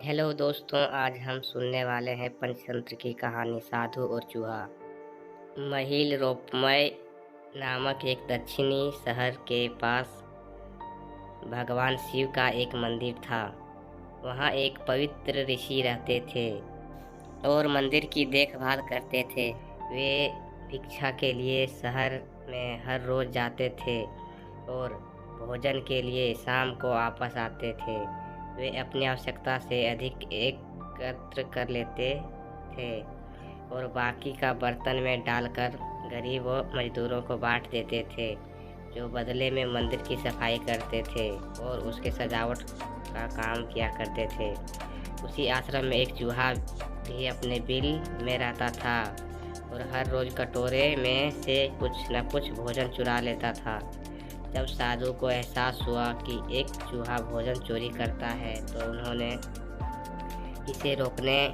Hello दोस्तों, आज हम सुनने वाले हैं पंचतंत्र की कहानी साधु और चूहा। महिलरोपमय नामक एक दक्षिणी शहर के पास भगवान शिव का एक मंदिर था। वहाँ एक पवित्र ऋषि रहते थे और मंदिर की देखभाल करते थे। वे भिक्षा के लिए शहर में हर रोज जाते थे और भोजन के लिए शाम को वापस आते थे। वे अपनी आवश्यकता से अधिक एकत्र कर लेते थे और बाकी का बर्तन में डालकर गरीब और मजदूरों को बांट देते थे, जो बदले में मंदिर की सफाई करते थे और उसके सजावट का काम किया करते थे। उसी आश्रम में एक चूहा भी अपने बिल में रहता था और हर रोज कटोरे में से कुछ न कुछ भोजन चुरा लेता था। जब साधु को एहसास हुआ कि एक चूहा भोजन चोरी करता है, तो उन्होंने इसे रोकने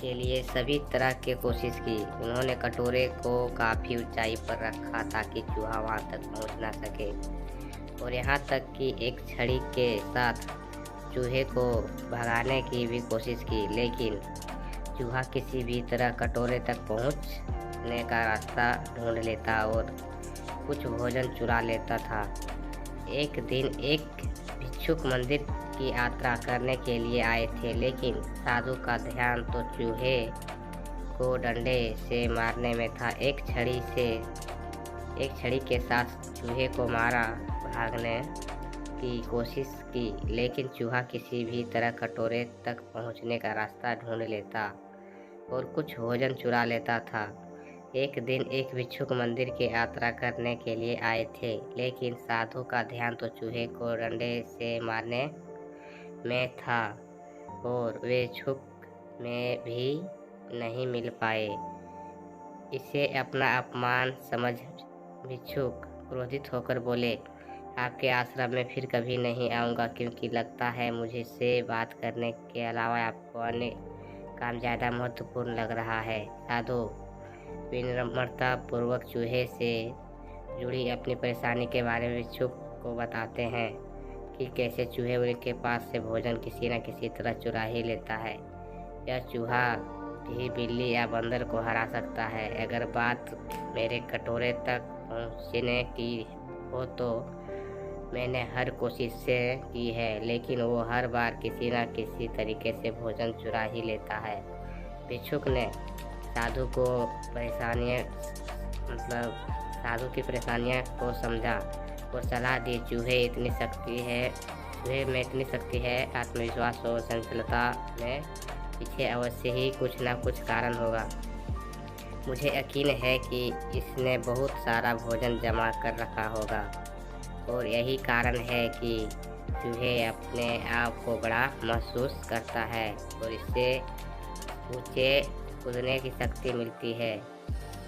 के लिए सभी तरह की कोशिश की। उन्होंने कटोरे को काफ़ी ऊंचाई पर रखा ताकि चूहा वहां तक पहुंच ना सके, और यहाँ तक कि एक छड़ी के साथ चूहे को भगाने की भी कोशिश की, लेकिन चूहा किसी भी तरह कटोरे तक पहुंचने का रास्ता ढूंढ लेता और कुछ भोजन चुरा लेता था। एक दिन एक भिक्षुक मंदिर की यात्रा करने के लिए आए थे, लेकिन साधु का ध्यान तो चूहे को डंडे से मारने में था। एक छड़ी के साथ चूहे को मारा, भागने की कोशिश की, लेकिन चूहा किसी भी तरह कटोरे तक पहुंचने का रास्ता ढूंढ लेता और कुछ भोजन चुरा लेता था। एक दिन एक भिक्षुक मंदिर की यात्रा करने के लिए आए थे, लेकिन साधु का ध्यान तो चूहे को डंडे से मारने में था और वे छुप में भी नहीं मिल पाए। इसे अपना अपमान समझ भिक्षुक क्रोधित होकर बोले, आपके आश्रम में फिर कभी नहीं आऊँगा, क्योंकि लगता है मुझे से बात करने के अलावा आपको अन्य काम ज़्यादा महत्वपूर्ण लग रहा है। साधु विनम्रता पूर्वक चूहे से जुड़ी अपनी परेशानी के बारे में भिक्षुक को बताते हैं कि कैसे चूहे उनके पास से भोजन किसी न किसी तरह चुरा ही लेता है। यह चूहा भी बिल्ली या बंदर को हरा सकता है। अगर बात मेरे कटोरे तक पहुंचने की हो तो मैंने हर कोशिश से की है, लेकिन वो हर बार किसी न किसी तरीके से भोजन चुरा ही लेता है। भिक्षुक ने साधु की परेशानियां को समझा और सलाह दी। चूहे में इतनी शक्ति है, आत्मविश्वास और चंचलता में पीछे अवश्य ही कुछ ना कुछ कारण होगा। मुझे यकीन है कि इसने बहुत सारा भोजन जमा कर रखा होगा और यही कारण है कि चूहे अपने आप को बड़ा महसूस करता है और इससे ऊंचे कूदने की शक्ति मिलती है।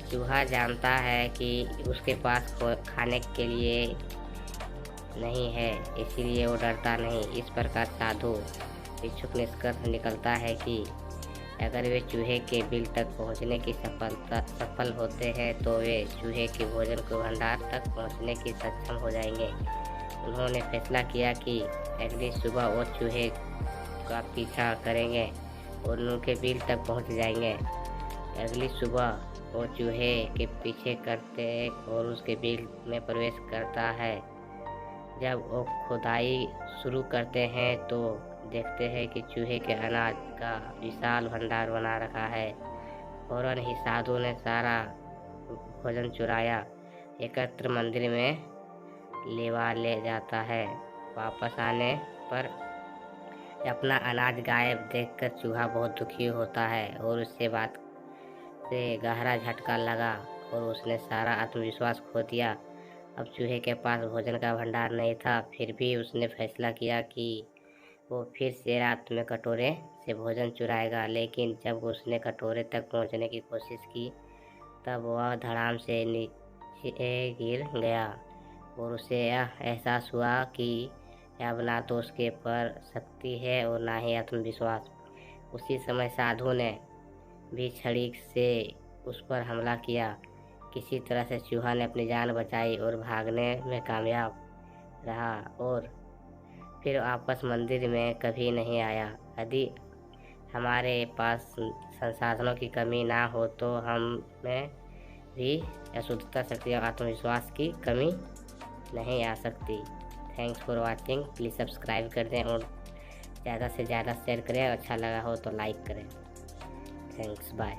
चूहा जानता है कि उसके पास खाने के लिए नहीं है, इसीलिए वो डरता नहीं। इस प्रकार साधु भिक्षुक निष्कर्ष निकलता है कि अगर वे चूहे के बिल तक पहुंचने की सफल होते हैं, तो वे चूहे के भोजन को भंडार तक पहुंचने की सक्षम हो जाएंगे। उन्होंने फैसला किया कि अगली सुबह वो चूहे का पीछा करेंगे और उनके बिल तक पहुंच जाएंगे। अगली सुबह वो चूहे के पीछे करते और उसके बिल में प्रवेश करता है। जब वो खुदाई शुरू करते हैं तो देखते हैं कि चूहे के अनाज का विशाल भंडार बना रखा है। फौरन ही साधु ने सारा भोजन चुराया एकत्र मंदिर में ले जाता है। वापस आने पर अपना अनाज गायब देखकर चूहा बहुत दुखी होता है और उससे बात से गहरा झटका लगा और उसने सारा आत्मविश्वास खो दिया। अब चूहे के पास भोजन का भंडार नहीं था, फिर भी उसने फैसला किया कि वो फिर से रात में कटोरे से भोजन चुराएगा। लेकिन जब उसने कटोरे तक पहुंचने की कोशिश की, तब वह धड़ाम से नीचे गिर गया और उसे यह एहसास हुआ कि अब ना तो उसके पर शक्ति है और ना ही आत्मविश्वास। उसी समय साधु ने भी छड़ी से उस पर हमला किया। किसी तरह से चूहा ने अपनी जान बचाई और भागने में कामयाब रहा और फिर वापस मंदिर में कभी नहीं आया। यदि हमारे पास संसाधनों की कमी ना हो तो हम में भी अशुद्धता, शक्ति और आत्मविश्वास की कमी नहीं आ सकती। Thanks for watching. Please subscribe कर दें और ज़्यादा से ज़्यादा शेयर करें। अच्छा लगा हो तो लाइक करें। Thanks, bye.